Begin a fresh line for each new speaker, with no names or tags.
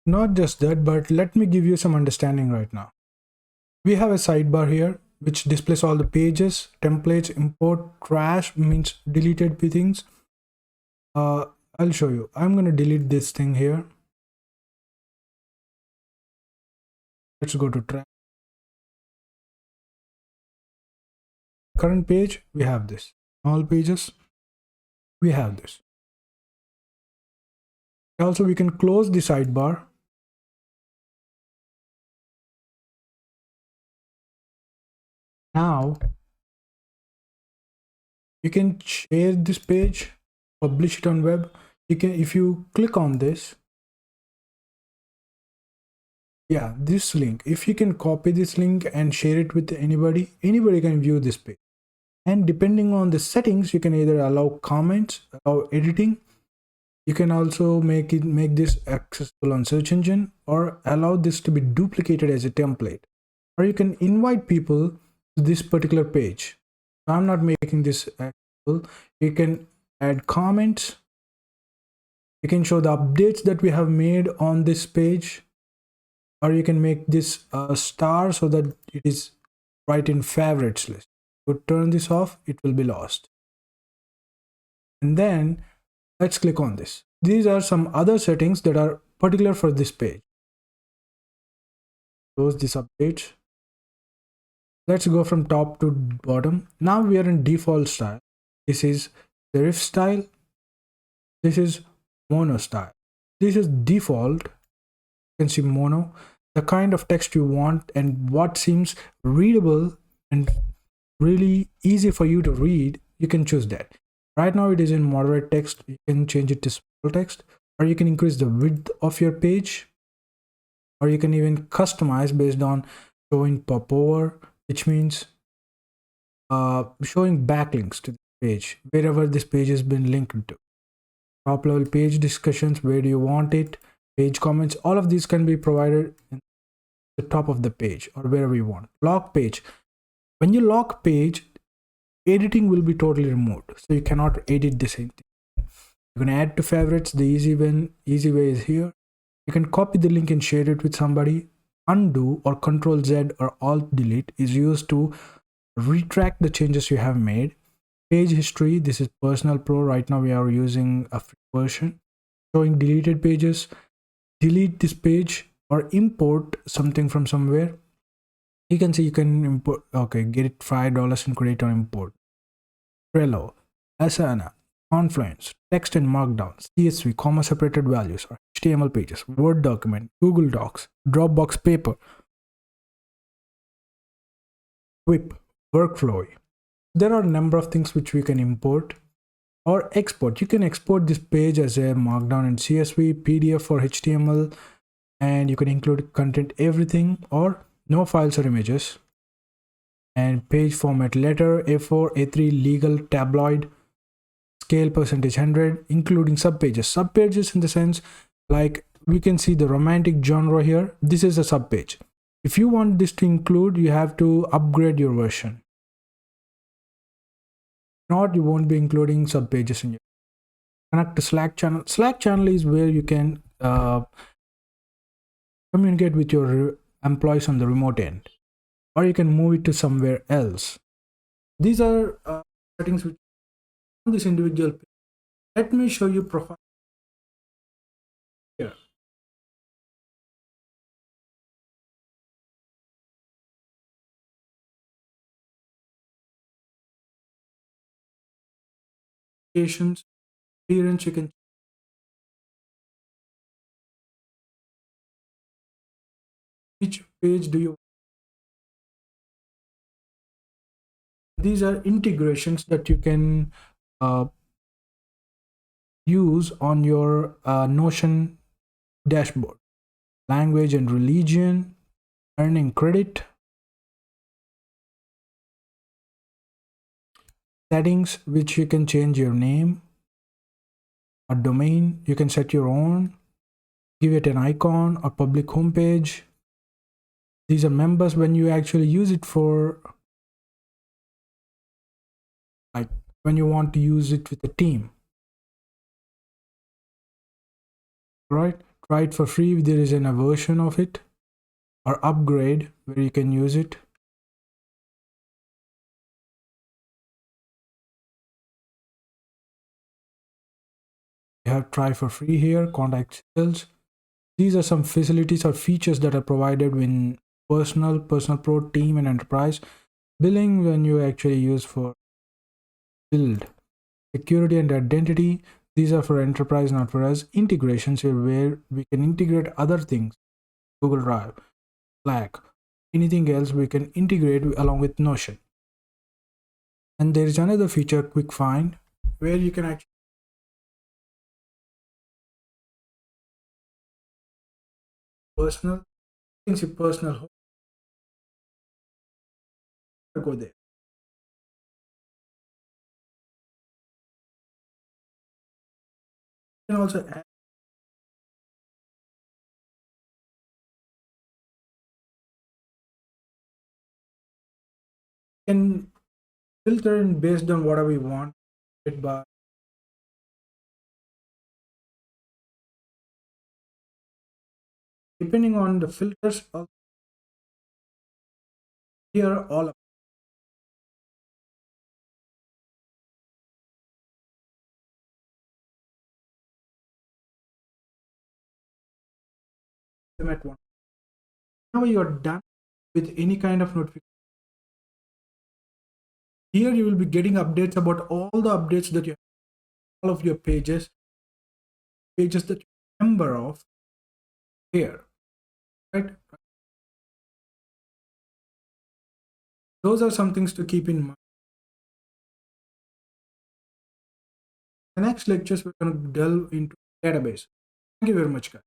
Not just that, but let me give you some understanding right now. We have a sidebar here which displays all the pages, templates, import, trash means deleted things. I'll show you. I'm going to delete this thing here. Let's go to trash. Current page, we have this. All pages, we have this. Also, we can close the sidebar. Now, you can share this page, publish it on web. You can, if you click on this, yeah, this link, if you can copy this link and share it with anybody can view this page. And depending on the settings, you can either allow comments, allow editing. You can also make this accessible on search engine, or allow this to be duplicated as a template, or you can invite people to this particular page. I'm not making this accessible. You can add comments. You can show the updates that we have made on this page, or you can make this a star so that it is right in favorites list. To turn this off, it will be lost. And then let's click on this. These are some other settings that are particular for this page. Close this update. Let's go from top to bottom. Now we are in default style. This is serif style. This is mono style. This is default. You can see mono, the kind of text you want and what seems readable and really easy for you to read. You can choose that. Right now it is in moderate text. You can change it to small text, or you can increase the width of your page, or you can even customize based on showing popover, which means showing backlinks to the page wherever this page has been linked to. Top level page discussions, where do you want it, page comments, all of these can be provided in the top of the page or wherever you want. Lock page. When you lock page, editing will be totally removed, so you cannot edit the same thing. You can add to favorites. The easy way is here. You can copy the link and share it with somebody. Undo or Control Z or Alt Delete is used to retract the changes you have made. Page history, this is Personal Pro. Right now we are using a free version. Showing deleted pages, delete this page or import something from somewhere. You can see you can import, okay, get it $5 in credit on import. Trello, Asana, Confluence, text and markdown, CSV, comma separated values, or HTML pages, Word document, Google Docs, Dropbox paper, Whip, workflow. There are a number of things which we can import or export. You can export this page as a markdown in CSV, PDF, or HTML, and you can include content, everything, or no files or images. And page format, letter, A4, A3, legal, tabloid, scale percentage 100, including subpages. Subpages in the sense, like we can see the romantic genre here. This is a subpage. If you want this to include, you have to upgrade your version. Not, you won't be including subpages in your connect to Slack channel. Slack channel is where you can communicate with your employees on the remote end, or you can move it to somewhere else. These are settings which on this individual page. Let me show you profile here. Applications, appearance, you can which page do you. These are integrations that you can use on your Notion dashboard. Language and religion, earning credit, settings, which you can change your name, a domain, you can set your own, give it an icon or public homepage. These are members when you actually use it for, like when you want to use it with a team, right? try it for free. There is a version of it, or upgrade, where you can use it. You have try for free here, contact sales. These are some facilities or features that are provided in personal pro, team, and enterprise. Billing, when you actually use for build. Security and identity, these are for enterprise, not for us. Integrations here, where we can integrate other things, Google Drive, Slack, anything else we can integrate along with Notion. And there is another feature, quick find, where you can actually personal, you can see personal, go there. You can also add, can filter in based on whatever we want it by, depending on the filters. Here all of them at once. Now you are done with any kind of notification. Here you will be getting updates about all the updates that you, all of your pages that you're a member of here, right? Those are some things to keep in mind. The next lectures we're going to delve into database. Thank you very much, guys.